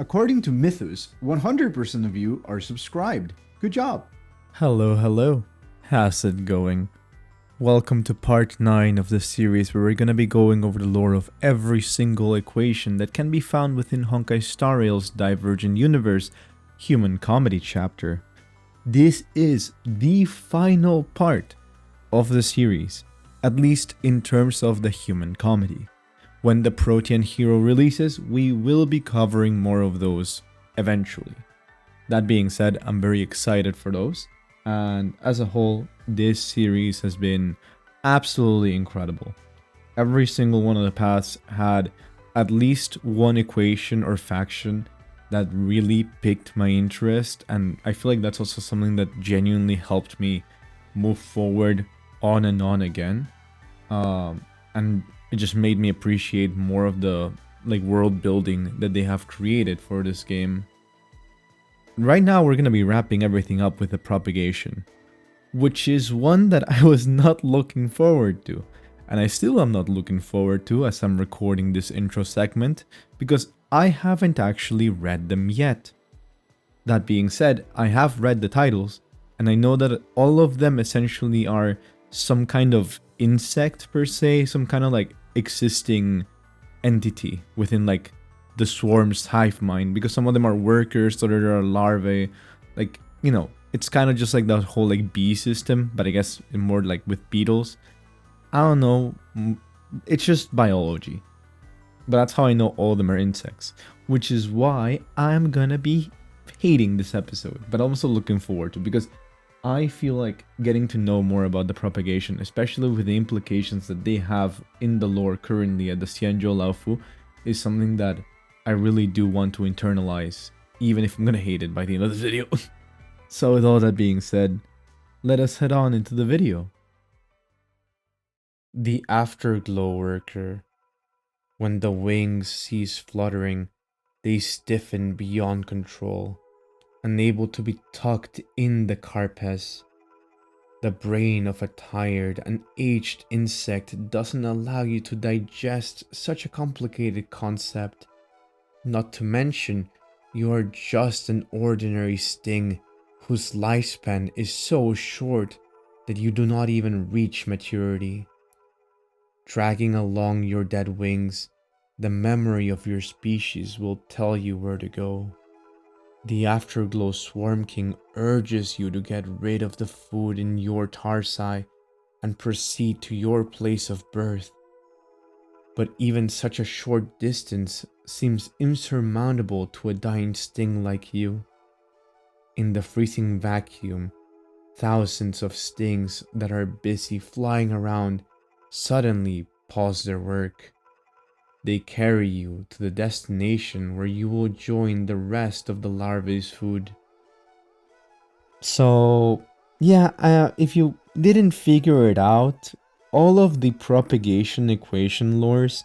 According to Mythos, 100% of you are subscribed. Good job. Hello, hello. How's it going? Welcome to part 9 of the series where we're gonna be going over the lore of every single equation that can be found within Honkai Star Rail's Divergent universe human comedy chapter. This is the final part of the series, at least in terms of the human comedy. When the Protean Hero releases, we will be covering more of those eventually. That being said, I'm very excited for those. And as a whole, this series has been absolutely incredible. Every single one of the paths had at least one equation or faction that really piqued my interest, and I feel like that's also something that genuinely helped me move forward on and on again. And it just made me appreciate more of the world building that they have created for this game. Right now we're going to be wrapping everything up with the Propagation, which is one that I was not looking forward to, and I still am not looking forward to as I'm recording this intro segment, because I haven't actually read them yet. That being said, I have read the titles, and I know that all of them essentially are some kind of insect per se, some kind of existing entity within the swarm's hive mind, because some of them are workers, others are larvae. It's kind of just like that whole bee system, but I guess more with beetles. I don't know, it's just biology. But that's how I know all of them are insects, which is why I'm gonna be hating this episode, but I'm also looking forward to, because I feel like getting to know more about the Propagation, especially with the implications that they have in the lore currently at the Xianzhou Laofu, is something that I really do want to internalize, even if I'm gonna hate it by the end of this video. So with all that being said, let us head on into the video. The Afterglow Worker. When the wings cease fluttering, they stiffen beyond control, unable to be tucked in the carapace. The brain of a tired and aged insect doesn't allow you to digest such a complicated concept. Not to mention, you are just an ordinary sting whose lifespan is so short that you do not even reach maturity. Dragging along your dead wings, the memory of your species will tell you where to go. The Afterglow Swarm King urges you to get rid of the food in your tarsi and proceed to your place of birth. But even such a short distance seems insurmountable to a dying sting like you. In the freezing vacuum, thousands of stings that are busy flying around suddenly pause their work. They carry you to the destination where you will join the rest of the larvae's food. So, yeah, if you didn't figure it out, all of the Propagation equation lores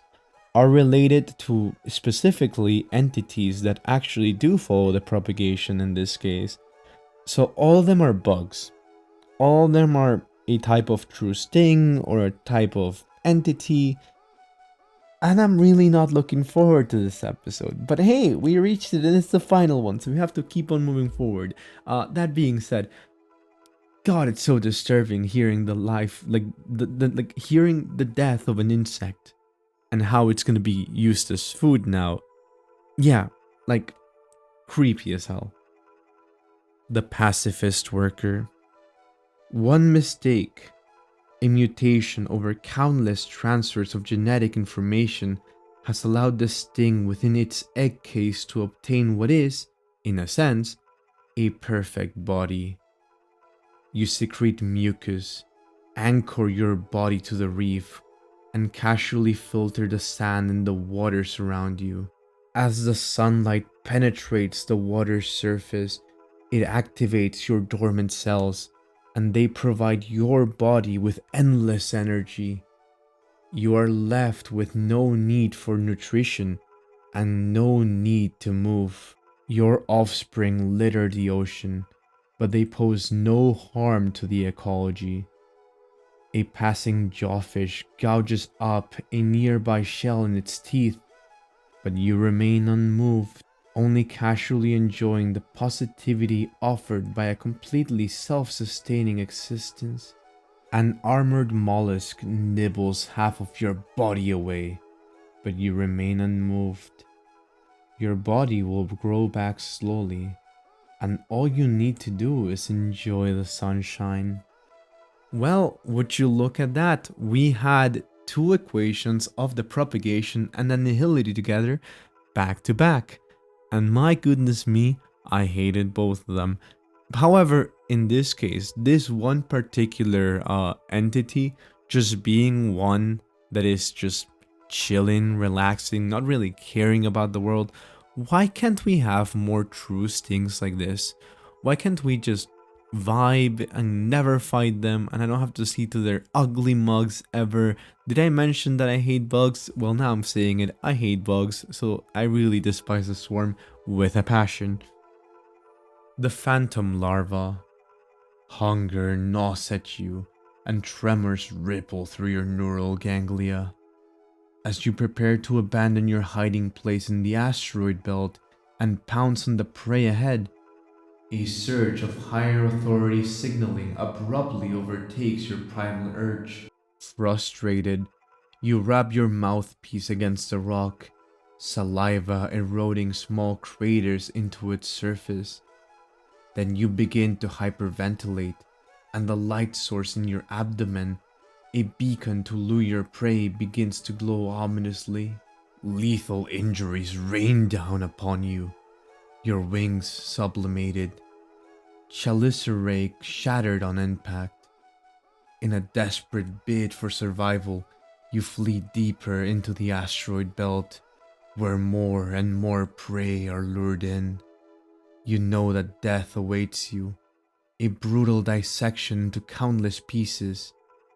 are related to specifically entities that actually do follow the Propagation in this case. So all of them are bugs. All of them are a type of true sting or a type of entity. And I'm really not looking forward to this episode. But hey, we reached it and it's the final one, so we have to keep on moving forward. That being said, God, it's so disturbing hearing the life, hearing the death of an insect and how it's gonna be used as food now. Yeah, creepy as hell. The Pacifist Worker. One mistake, a mutation over countless transfers of genetic information, has allowed the sting within its egg case to obtain what is, in a sense, a perfect body. You secrete mucus, anchor your body to the reef, and casually filter the sand and the waters around you. As the sunlight penetrates the water's surface, it activates your dormant cells, and they provide your body with endless energy. You are left with no need for nutrition and no need to move. Your offspring litter the ocean, but they pose no harm to the ecology. A passing jawfish gouges up a nearby shell in its teeth, but you remain unmoved, only casually enjoying the positivity offered by a completely self-sustaining existence. An armored mollusk nibbles half of your body away, but you remain unmoved. Your body will grow back slowly, and all you need to do is enjoy the sunshine. Well, would you look at that? We had two equations of the propagation and annihility together, back to back. And my goodness me, I hated both of them. However, in this case, this one particular entity just being one that is just chilling, relaxing, not really caring about the world, why can't we have more true stings like this? Why can't we just vibe and never fight them, and I don't have to see to their ugly mugs ever? Did I mention that I hate bugs? Well, now I'm saying it, I hate bugs, so I really despise the swarm with a passion. The phantom larva. Hunger gnaws at you, and tremors ripple through your neural ganglia. As you prepare to abandon your hiding place in the asteroid belt and pounce on the prey ahead, a surge of higher authority signaling abruptly overtakes your primal urge. Frustrated, you rub your mouthpiece against the rock, saliva eroding small craters into its surface. Then you begin to hyperventilate, and the light source in your abdomen, a beacon to lure your prey, begins to glow ominously. Lethal injuries rain down upon you, your wings sublimated, chelicerae shattered on impact. In a desperate bid for survival, you flee deeper into the asteroid belt, where more and more prey are lured in. You know that death awaits you, a brutal dissection into countless pieces.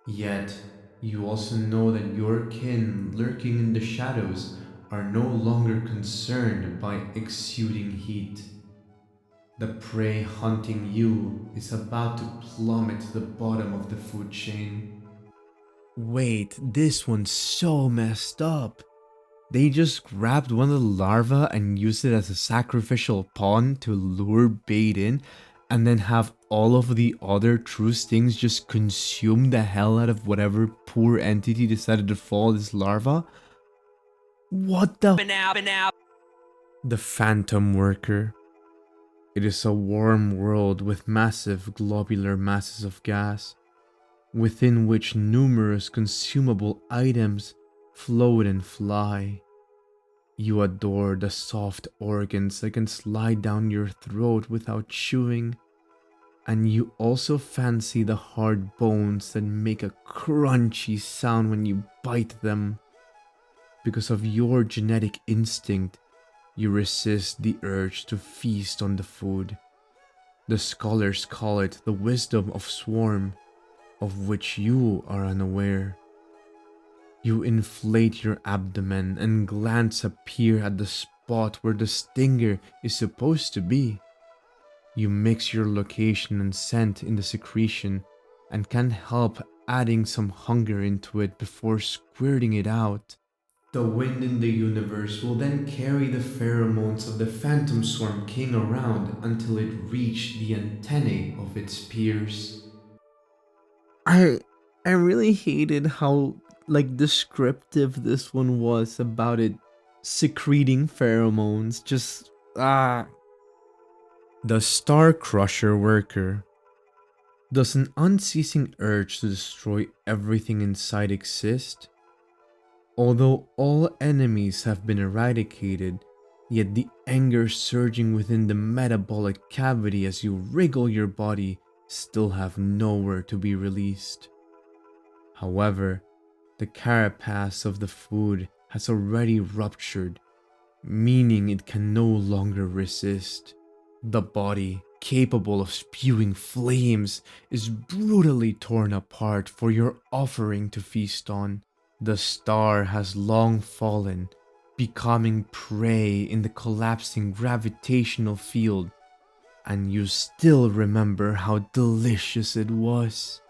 Yet, you also know that your kin lurking in the shadows are no longer concerned by exuding heat. The prey hunting you is about to plummet to the bottom of the food chain. Wait, this one's so messed up. They just grabbed one of the larvae and used it as a sacrificial pawn to lure bait in, and then have all of the other true stings just consume the hell out of whatever poor entity decided to follow this larva? What the The Phantom Worker. It is a warm world with massive globular masses of gas, within which numerous consumable items float and fly. You adore the soft organs that can slide down your throat without chewing, and you also fancy the hard bones that make a crunchy sound when you bite them. Because of your genetic instinct, you resist the urge to feast on the food. The scholars call it the wisdom of swarm, of which you are unaware. You inflate your abdomen and glance a peer at the spot where the stinger is supposed to be. You mix your location and scent in the secretion and can't help adding some hunger into it before squirting it out. The wind in the universe will then carry the pheromones of the phantom swarm king around until it reached the antennae of its peers. I really hated how descriptive this one was about it secreting pheromones. Just The Starcrusher Worker. Does an unceasing urge to destroy everything in sight exist? Although all enemies have been eradicated, yet the anger surging within the metabolic cavity as you wriggle your body still have nowhere to be released. However, the carapace of the food has already ruptured, meaning it can no longer resist. The body, capable of spewing flames, is brutally torn apart for your offering to feast on. The star has long fallen, becoming prey in the collapsing gravitational field, and you still remember how delicious it was.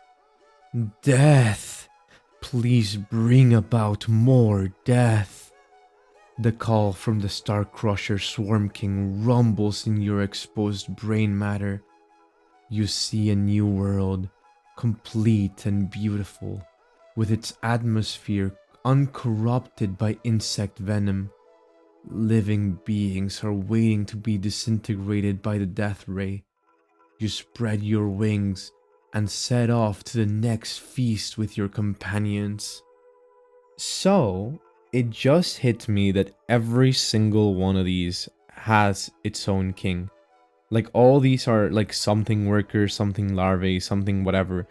Death! Please bring about more death. The call from the Starcrusher Swarm King rumbles in your exposed brain matter. You see a new world, complete and beautiful, with its atmosphere uncorrupted by insect venom. Living beings are waiting to be disintegrated by the death ray. You spread your wings and set off to the next feast with your companions. So, it just hit me that every single one of these has its own king. Like, all these are like something worker, something larvae, something whatever.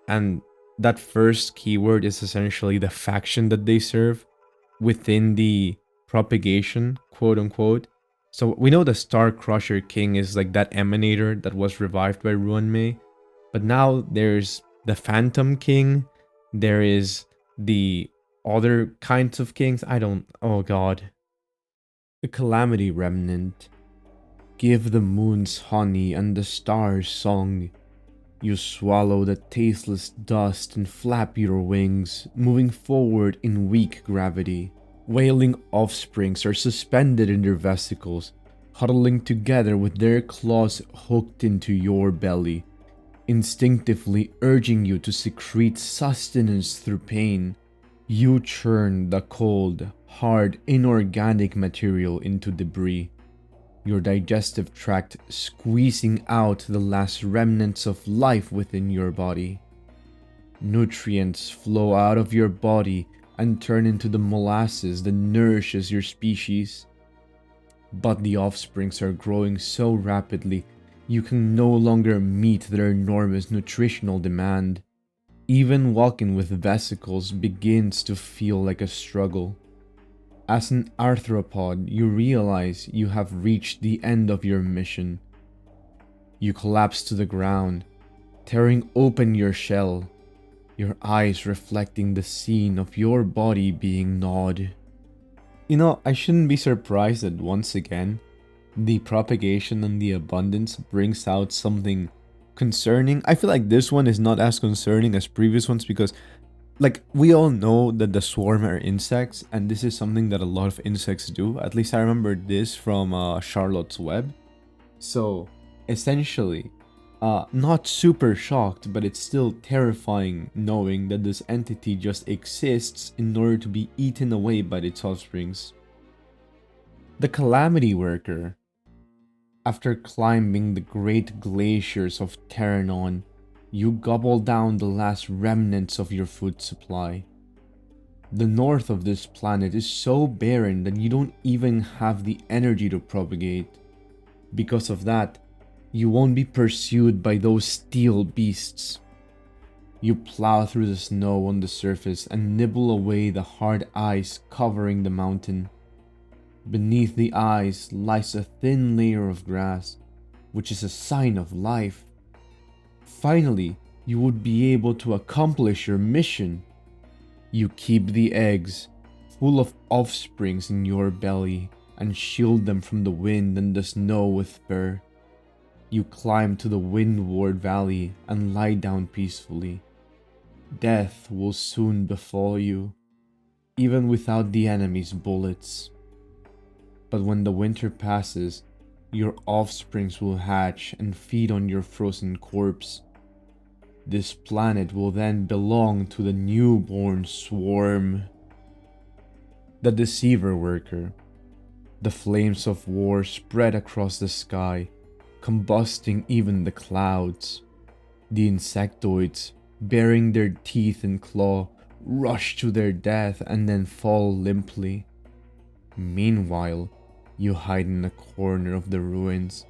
And that first keyword is essentially the faction that they serve within the propagation, quote unquote. So we know the Starcrusher King is like that emanator that was revived by RailMy. But now there's the Phantom King. There is the other kinds of kings. Oh god. The Calamity Remnant. Give the moon's honey and the stars' song. You swallow the tasteless dust and flap your wings, moving forward in weak gravity. Wailing offsprings are suspended in their vesicles, huddling together with their claws hooked into your belly, instinctively urging you to secrete sustenance through pain. You churn the cold, hard, inorganic material into debris, your digestive tract squeezing out the last remnants of life within your body. Nutrients flow out of your body and turn into the molasses that nourishes your species. But the offsprings are growing so rapidly, you can no longer meet their enormous nutritional demand. Even walking with vesicles begins to feel like a struggle. As an arthropod, you realize you have reached the end of your mission. You collapse to the ground, tearing open your shell, your eyes reflecting the scene of your body being gnawed. You know, I shouldn't be surprised that once again, the propagation and the abundance brings out something concerning. I feel like this one is not as concerning as previous ones because, like, we all know that the swarm are insects, and this is something that a lot of insects do. At least I remember this from Charlotte's Web. So, essentially, not super shocked, but it's still terrifying knowing that this entity just exists in order to be eaten away by its offsprings. The Calamity Worker. After climbing the great glaciers of Terranon, you gobble down the last remnants of your food supply. The north of this planet is so barren that you don't even have the energy to propagate. Because of that, you won't be pursued by those steel beasts. You plow through the snow on the surface and nibble away the hard ice covering the mountain. Beneath the ice lies a thin layer of grass, which is a sign of life. Finally, you would be able to accomplish your mission. You keep the eggs, full of offsprings, in your belly and shield them from the wind and the snow with fur. You climb to the windward valley and lie down peacefully. Death will soon befall you, even without the enemy's bullets. But when the winter passes, your offsprings will hatch and feed on your frozen corpse. This planet will then belong to the newborn swarm. The Deceiver Worker. The flames of war spread across the sky, combusting even the clouds. The insectoids, baring their teeth and claw, rush to their death and then fall limply. Meanwhile, you hide in a corner of the ruins,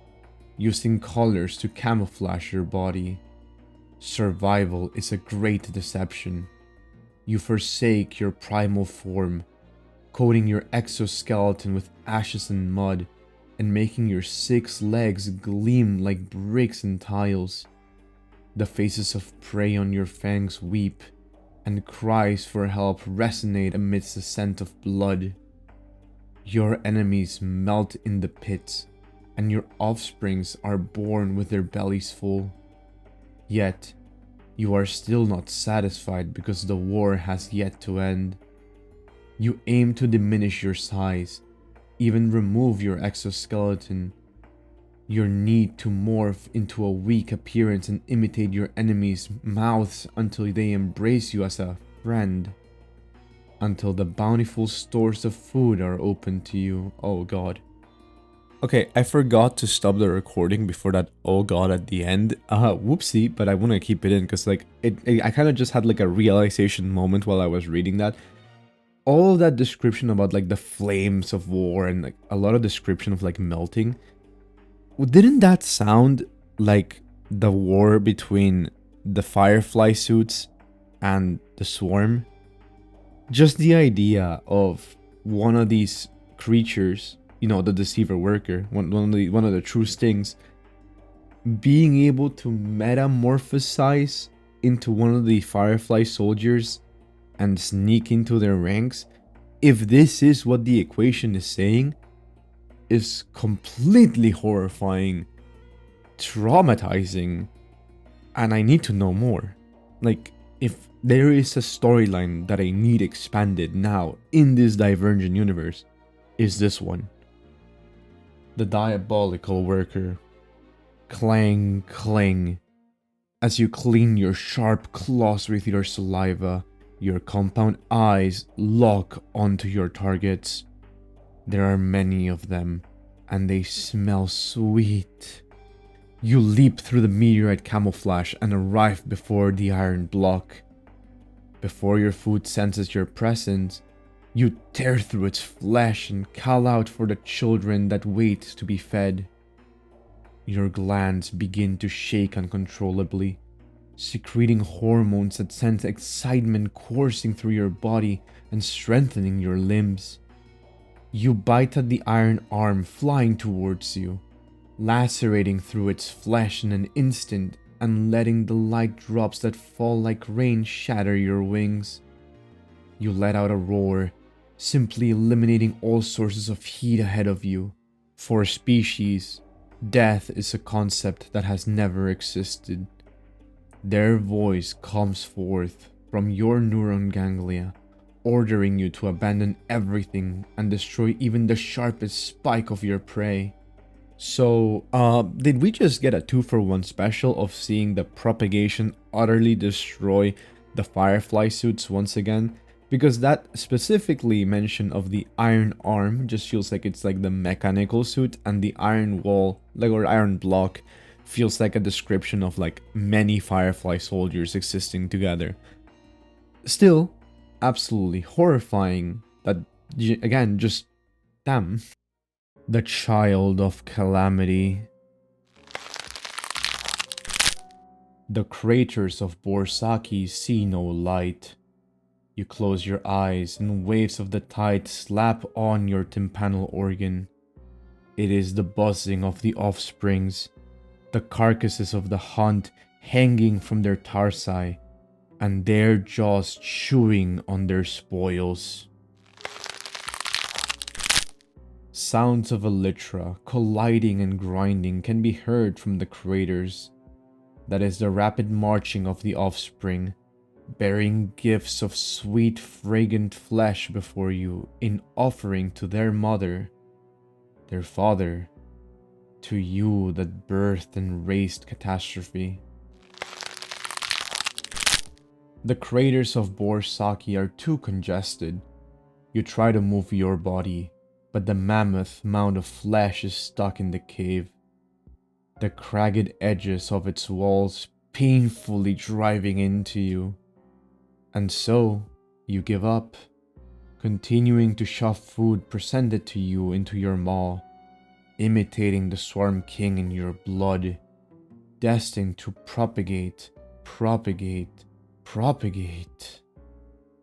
using colors to camouflage your body. Survival is a great deception. You forsake your primal form, coating your exoskeleton with ashes and mud, and making your 6 legs gleam like bricks and tiles. The faces of prey on your fangs weep, and cries for help resonate amidst the scent of blood. Your enemies melt in the pits, and your offsprings are born with their bellies full. Yet, you are still not satisfied because the war has yet to end. You aim to diminish your size, even remove your exoskeleton. Your need to morph into a weak appearance and imitate your enemies' mouths until they embrace you as a friend. Until the bountiful stores of food are open to you. Oh god. Okay, I forgot to stop the recording before that oh god at the end. Whoopsie, but I want to keep it in because like I kind of just had like a realization moment while I was reading that. All of that description about like the flames of war and like a lot of description of like melting. Didn't that sound like the war between the Firefly suits and the Swarm? Just the idea of one of these creatures, you know, the Deceiver Worker, one of the true stings, being able to metamorphosize into one of the Firefly soldiers and sneak into their ranks, if this is what the equation is saying, is completely horrifying, traumatizing, and I need to know more. Like, if there is a storyline that I need expanded now in this Divergent universe, is this one. The Diabolical Worker. Clang, clang. As you clean your sharp claws with your saliva, your compound eyes lock onto your targets. There are many of them, and they smell sweet. You leap through the meteorite camouflage and arrive before the iron block. Before your food senses your presence, you tear through its flesh and call out for the children that wait to be fed. Your glands begin to shake uncontrollably, secreting hormones that send excitement coursing through your body and strengthening your limbs. You bite at the iron arm flying towards you, lacerating through its flesh in an instant and letting the light drops that fall like rain shatter your wings. You let out a roar, simply eliminating all sources of heat ahead of you. For a species, death is a concept that has never existed. Their voice comes forth from your neuron ganglia, ordering you to abandon everything and destroy even the sharpest spike of your prey. So, did we just get a 2-for-1 special of seeing the Propagation utterly destroy the Firefly suits once again? Because that specifically mention of the iron arm just feels like it's like the mechanical suit, and the iron wall, like, or iron block, feels like a description of like many Firefly soldiers existing together. Still, absolutely horrifying that, again, just damn. The child of calamity. The craters of Borsaki see no light. You close your eyes and waves of the tide slap on your tympanal organ. It is the buzzing of the offsprings, the carcasses of the hunt hanging from their tarsi, and their jaws chewing on their spoils. Sounds of elytra colliding and grinding can be heard from the craters. That is the rapid marching of the offspring, bearing gifts of sweet, fragrant flesh before you in offering to their mother, their father, to you that birthed and raised catastrophe. The craters of Borsaki are too congested. You try to move your body, but the mammoth mound of flesh is stuck in the cave. The cragged edges of its walls painfully driving into you. And so, you give up, continuing to shove food presented to you into your maw, imitating the Swarm King in your blood, destined to propagate, propagate, propagate.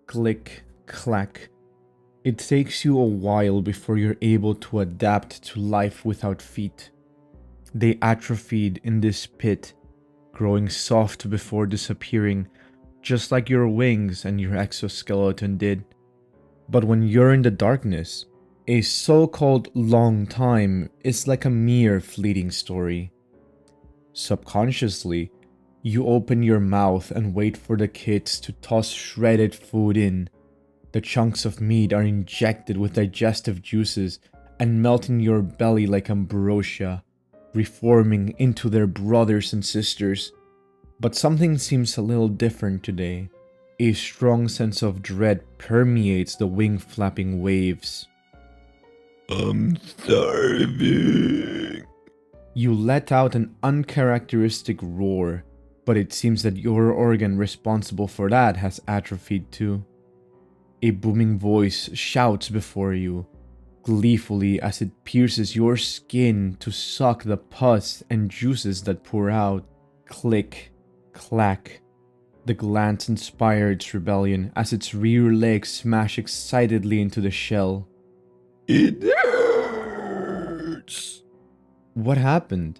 Click, clack. It takes you a while before you're able to adapt to life without feet. They atrophied in this pit, growing soft before disappearing, just like your wings and your exoskeleton did. But when you're in the darkness, a so-called long time is like a mere fleeting story. Subconsciously, you open your mouth and wait for the kids to toss shredded food in, The chunks of meat are injected with digestive juices and melt in your belly like ambrosia, reforming into their brothers and sisters. But something seems a little different today. A strong sense of dread permeates the wing-flapping waves. I'm starving. You let out an uncharacteristic roar, but it seems that your organ responsible for that has atrophied too. A booming voice shouts before you, gleefully as it pierces your skin to suck the pus and juices that pour out. Click, clack. The glance inspires its rebellion as its rear legs smash excitedly into the shell. It hurts. What happened?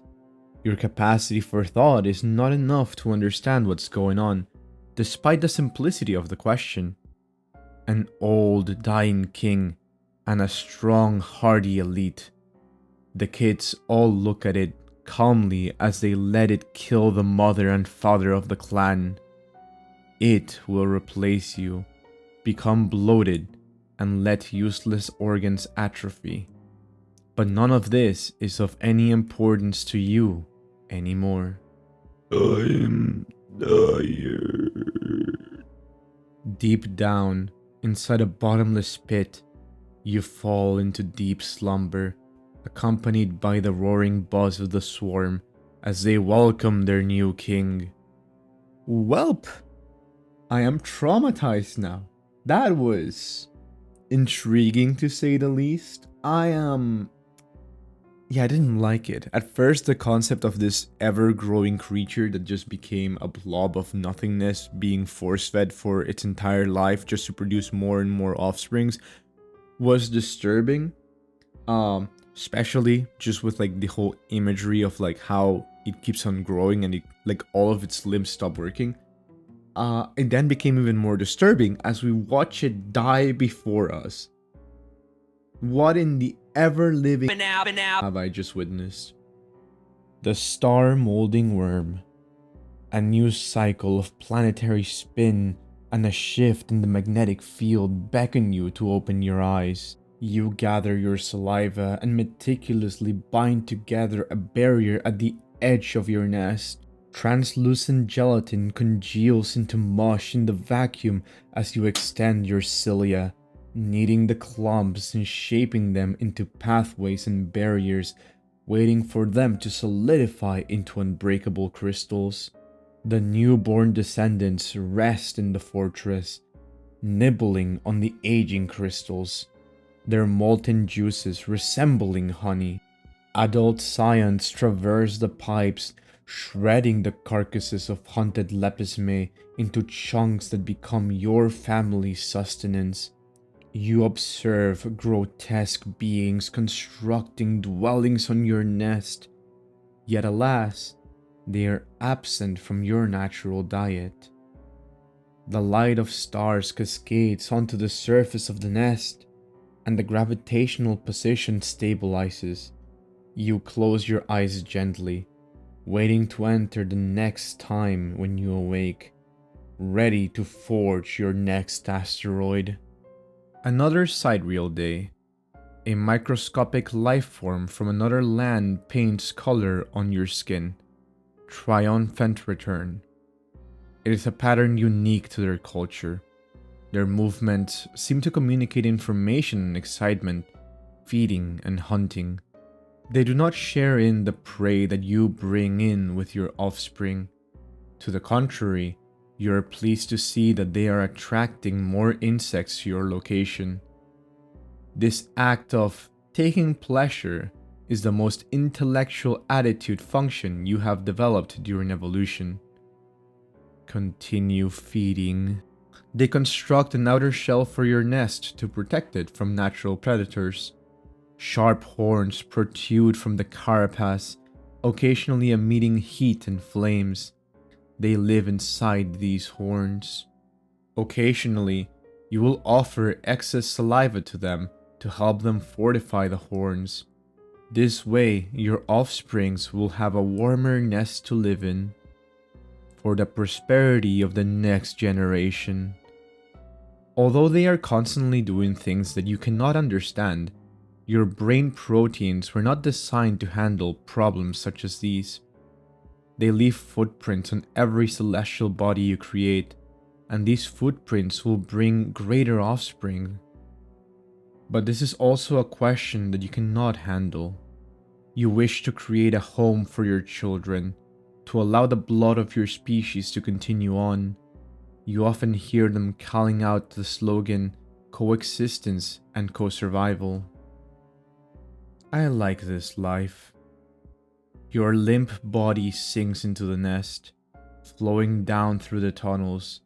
Your capacity for thought is not enough to understand what's going on, despite the simplicity of the question. An old, dying king, and a strong, hardy elite. The kids all look at it calmly as they let it kill the mother and father of the clan. It will replace you, become bloated, and let useless organs atrophy. But none of this is of any importance to you anymore. I'm tired. Deep down, inside a bottomless pit, you fall into deep slumber, accompanied by the roaring buzz of the swarm as they welcome their new king. Welp! I am traumatized now. That was intriguing to say the least. Yeah, I didn't like it. At first, the concept of this ever-growing creature that just became a blob of nothingness being force-fed for its entire life just to produce more and more offsprings was disturbing. Especially just with like the whole imagery of like how it keeps on growing and it, like all of its limbs stop working. It then became even more disturbing as we watch it die before us. What in the ever-living have I just witnessed? The star-molding worm. A new cycle of planetary spin and a shift in the magnetic field beckon you to open your eyes. You gather your saliva and meticulously bind together a barrier at the edge of your nest. Translucent gelatin congeals into mush in the vacuum as you extend your cilia, kneading the clumps and shaping them into pathways and barriers, waiting for them to solidify into unbreakable crystals. The newborn descendants rest in the fortress, nibbling on the aging crystals, their molten juices resembling honey. Adult scions traverse the pipes, shredding the carcasses of hunted lepisme into chunks that become your family's sustenance. You observe grotesque beings constructing dwellings on your nest, yet alas, they are absent from your natural diet. The light of stars cascades onto the surface of the nest, and the gravitational position stabilizes. You close your eyes gently, waiting to enter the next time when you awake, ready to forge your next asteroid. Another sidereal day. A microscopic life form from another land paints color on your skin. Triumphant return. It is a pattern unique to their culture. Their movements seem to communicate information and excitement, feeding and hunting. They do not share in the prey that you bring in with your offspring. To the contrary, you are pleased to see that they are attracting more insects to your location. This act of taking pleasure is the most intellectual attitude function you have developed during evolution. Continue feeding. They construct an outer shell for your nest to protect it from natural predators. Sharp horns protrude from the carapace, occasionally emitting heat and flames. They live inside these horns. Occasionally, you will offer excess saliva to them to help them fortify the horns. This way, your offsprings will have a warmer nest to live in. For the prosperity of the next generation. Although they are constantly doing things that you cannot understand, your brain proteins were not designed to handle problems such as these. They leave footprints on every celestial body you create, and these footprints will bring greater offspring. But this is also a question that you cannot handle. You wish to create a home for your children, to allow the blood of your species to continue on. You often hear them calling out the slogan, coexistence and co-survival. I like this life. Your limp body sinks into the nest, flowing down through the tunnels.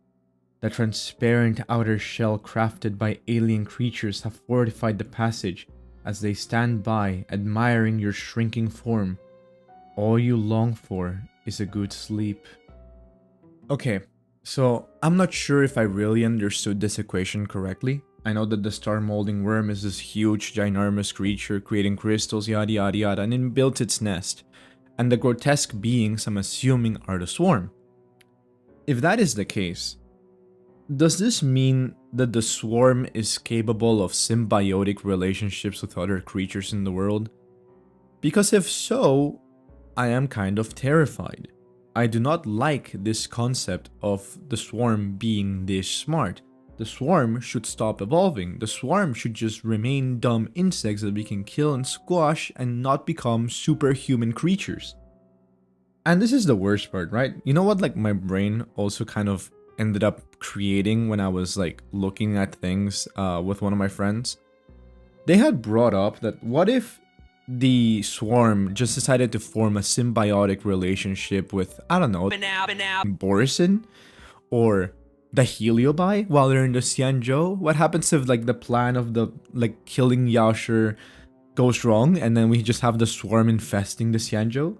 The transparent outer shell crafted by alien creatures have fortified the passage as they stand by, admiring your shrinking form. All you long for is a good sleep. Okay, so I'm not sure if I really understood this equation correctly. I know that the star molding worm is this huge, ginormous creature creating crystals, yada yada yada, and it built its nest. And the grotesque beings I'm assuming are the swarm. If that is the case, does this mean that the swarm is capable of symbiotic relationships with other creatures in the world? Because if so, I am kind of terrified. I do not like this concept of the swarm being this smart. The swarm should stop evolving. The swarm should just remain dumb insects that we can kill and squash and not become superhuman creatures. And this is the worst part, right? You know what, like, my brain also kind of ended up creating when I was like looking at things with one of my friends. They had brought up that what if the swarm just decided to form a symbiotic relationship with, I don't know, Borison or the Heliobi while they're in the Xianzhou? What happens if like the plan of the like killing Yasher goes wrong and then we just have the swarm infesting the Xianzhou?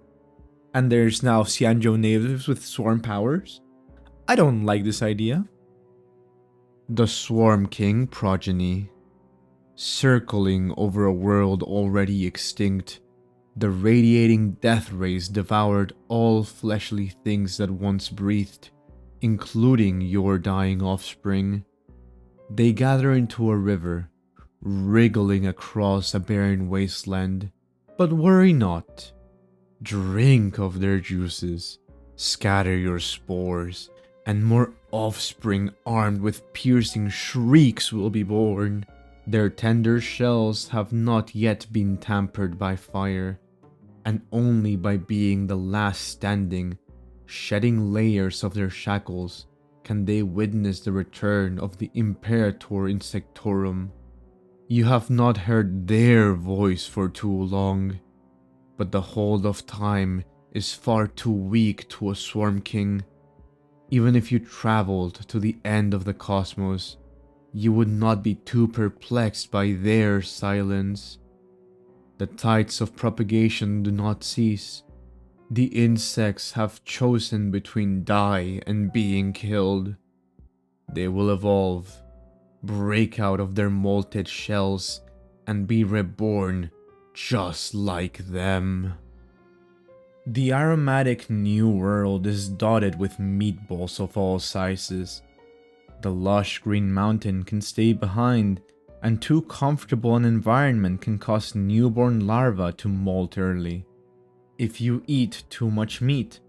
And there's now Xianzhou natives with swarm powers? I don't like this idea. The Swarm King Progeny. Circling over a world already extinct, the radiating death rays devoured all fleshly things that once breathed, including your dying offspring. They gather into a river, wriggling across a barren wasteland. But worry not. Drink of their juices, scatter your spores, and more offspring armed with piercing shrieks will be born. Their tender shells have not yet been tampered by fire, and only by being the last standing, shedding layers of their shackles, can they witness the return of the Imperator Insectorum. You have not heard their voice for too long, but the hold of time is far too weak to a Swarm King. Even if you traveled to the end of the cosmos, you would not be too perplexed by their silence. The tides of propagation do not cease. The insects have chosen between die and being killed. They will evolve, break out of their molted shells, and be reborn just like them. The aromatic new world is dotted with meatballs of all sizes. The lush green mountain can stay behind, and too comfortable an environment can cause newborn larvae to molt early. If you eat too much meat,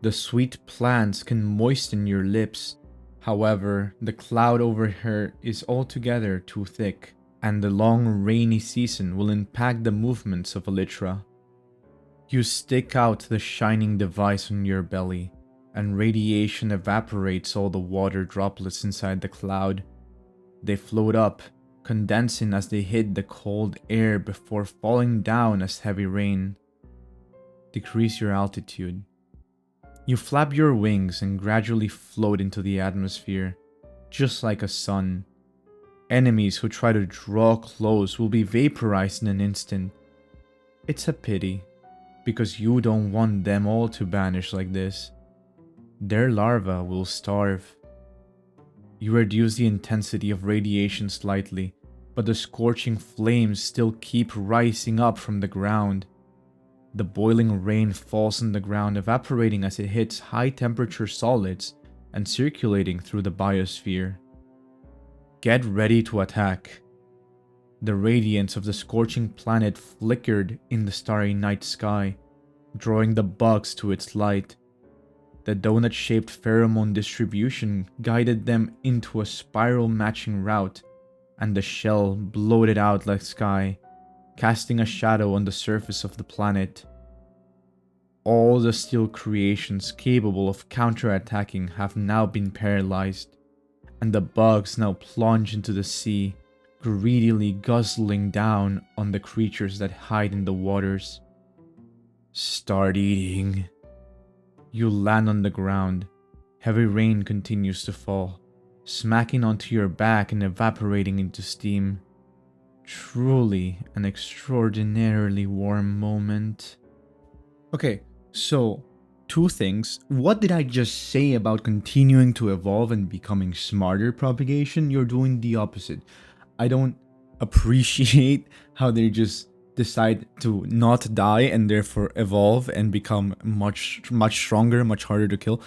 the sweet plants can moisten your lips. However, the cloud over her is altogether too thick, and the long rainy season will impact the movements of Elytra. You stick out the shining device on your belly, and radiation evaporates all the water droplets inside the cloud. They float up, condensing as they hit the cold air before falling down as heavy rain. Decrease your altitude. You flap your wings and gradually float into the atmosphere, just like a sun. Enemies who try to draw close will be vaporized in an instant. It's a pity, because you don't want them all to vanish like this. Their larvae will starve. You reduce the intensity of radiation slightly, but the scorching flames still keep rising up from the ground. The boiling rain falls on the ground, evaporating as it hits high temperature solids and circulating through the biosphere. Get ready to attack. The radiance of the scorching planet flickered in the starry night sky, drawing the bugs to its light. The donut-shaped pheromone distribution guided them into a spiral-matching route, and the shell bloated out like sky, casting a shadow on the surface of the planet. All the steel creations capable of counterattacking have now been paralyzed, and the bugs now plunge into the sea, greedily guzzling down on the creatures that hide in the waters. Start eating. You land on the ground. Heavy rain continues to fall, smacking onto your back and evaporating into steam. Truly an extraordinarily warm moment. Okay, so 2 things. What did I just say about continuing to evolve and becoming smarter, Propagation? You're doing the opposite. I don't appreciate how they just decide to not die and therefore evolve and become much stronger, much harder to kill.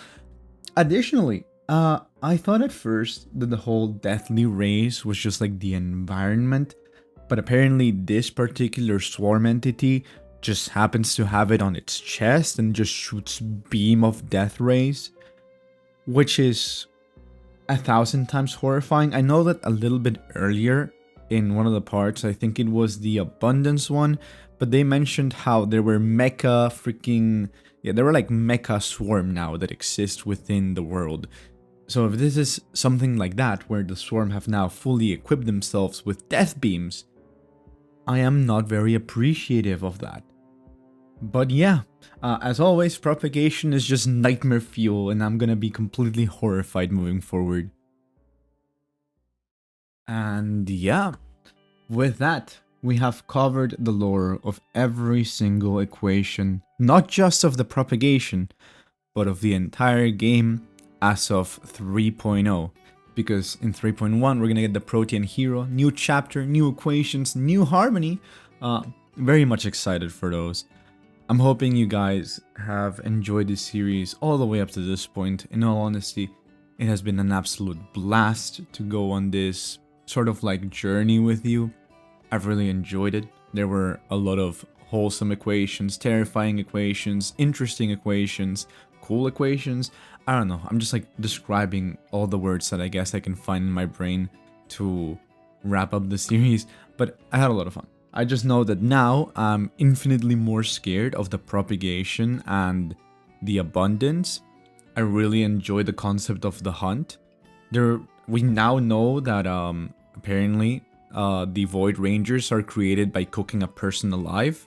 Additionally, I thought at first that the whole deathly rays was just like the environment, but apparently this particular swarm entity just happens to have it on its chest and just shoots beam of death rays, which is 1,000 times horrifying. I know that a little bit earlier in one of the parts, I think it was the abundance one, but they mentioned how there were mecha there were like mecha swarm now that exist within the world. So if this is something like that, where the swarm have now fully equipped themselves with death beams, I am not very appreciative of that. But yeah, as always, Propagation is just nightmare fuel, and I'm gonna be completely horrified moving forward. And yeah, with that, we have covered the lore of every single equation, not just of the Propagation, but of the entire game as of 3.0. Because in 3.1, we're gonna get the Protean Hero, new chapter, new equations, new harmony. Very much excited for those. I'm hoping you guys have enjoyed this series all the way up to this point. In all honesty, it has been an absolute blast to go on this sort of like journey with you. I've really enjoyed it. There were a lot of wholesome equations, terrifying equations, interesting equations, cool equations. I don't know, I'm just like describing all the words that I guess I can find in my brain to wrap up the series, but I had a lot of fun. I just know that now I'm infinitely more scared of the Propagation and the abundance. I really enjoy the concept of the hunt. We now know that apparently the Void Rangers are created by cooking a person alive.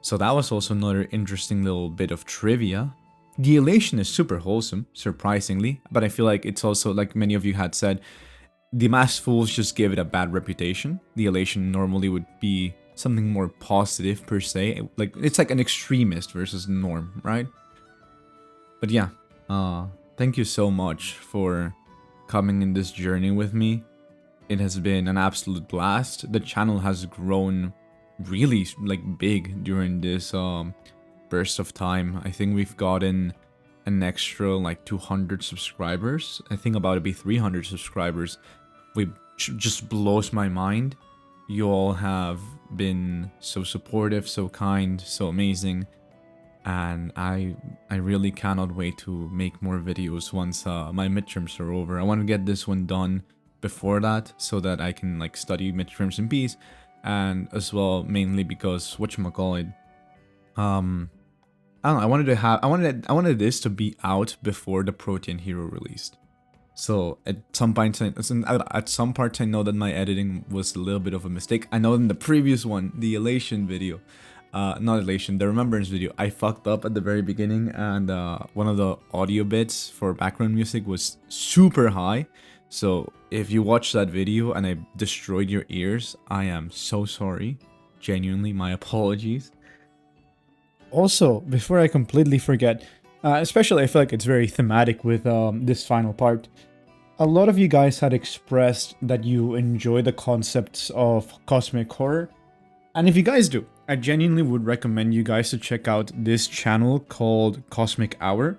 So that was also another interesting little bit of trivia. The elation is super wholesome, surprisingly, but I feel like it's also, like many of you had said, the masked fools just give it a bad reputation. The elation normally would be something more positive per se. Like, it's like an extremist versus norm, right? But yeah, thank you so much for coming in this journey with me. It has been an absolute blast. The channel has grown really like big during this burst of time. I think we've gotten an extra like 200 subscribers. I think about to be 300 subscribers. Just blows my mind. You all have been so supportive, so kind, so amazing, and I really cannot wait to make more videos once my midterms are over. I want to get this one done before that so that I can like study midterms in peace, and as well mainly because whatchamacallit, I don't know, I wanted this to be out before the Protean Hero released. So at some parts I know that my editing was a little bit of a mistake. I know in the previous one, the Elation video, not Elation, the Remembrance video, I fucked up at the very beginning, and one of the audio bits for background music was super high. So if you watch that video and I destroyed your ears, I am so sorry. Genuinely, my apologies. Also, before I completely forget, especially I feel like it's very thematic with this final part, a lot of you guys had expressed that you enjoy the concepts of cosmic horror. And if you guys do, I genuinely would recommend you guys to check out this channel called Cosmic Hour.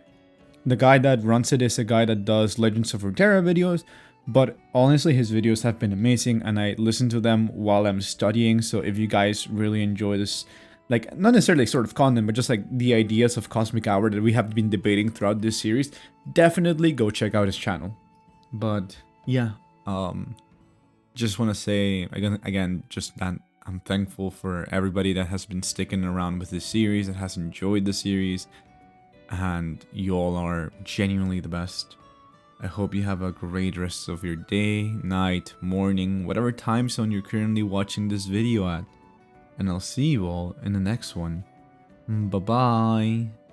The guy that runs it is a guy that does Legends of Runeterra videos, But honestly, his videos have been amazing, and I listen to them while I'm studying. So if you guys really enjoy this, like, not necessarily sort of content, but just like the ideas of Cosmic Hour that we have been debating throughout this series, definitely go check out his channel. But yeah, just want to say again, just that I'm thankful for everybody that has been sticking around with this series, that has enjoyed the series, and you all are genuinely the best. I hope you have a great rest of your day, night, morning, whatever time zone you're currently watching this video at. And I'll see you all in the next one. Bye bye.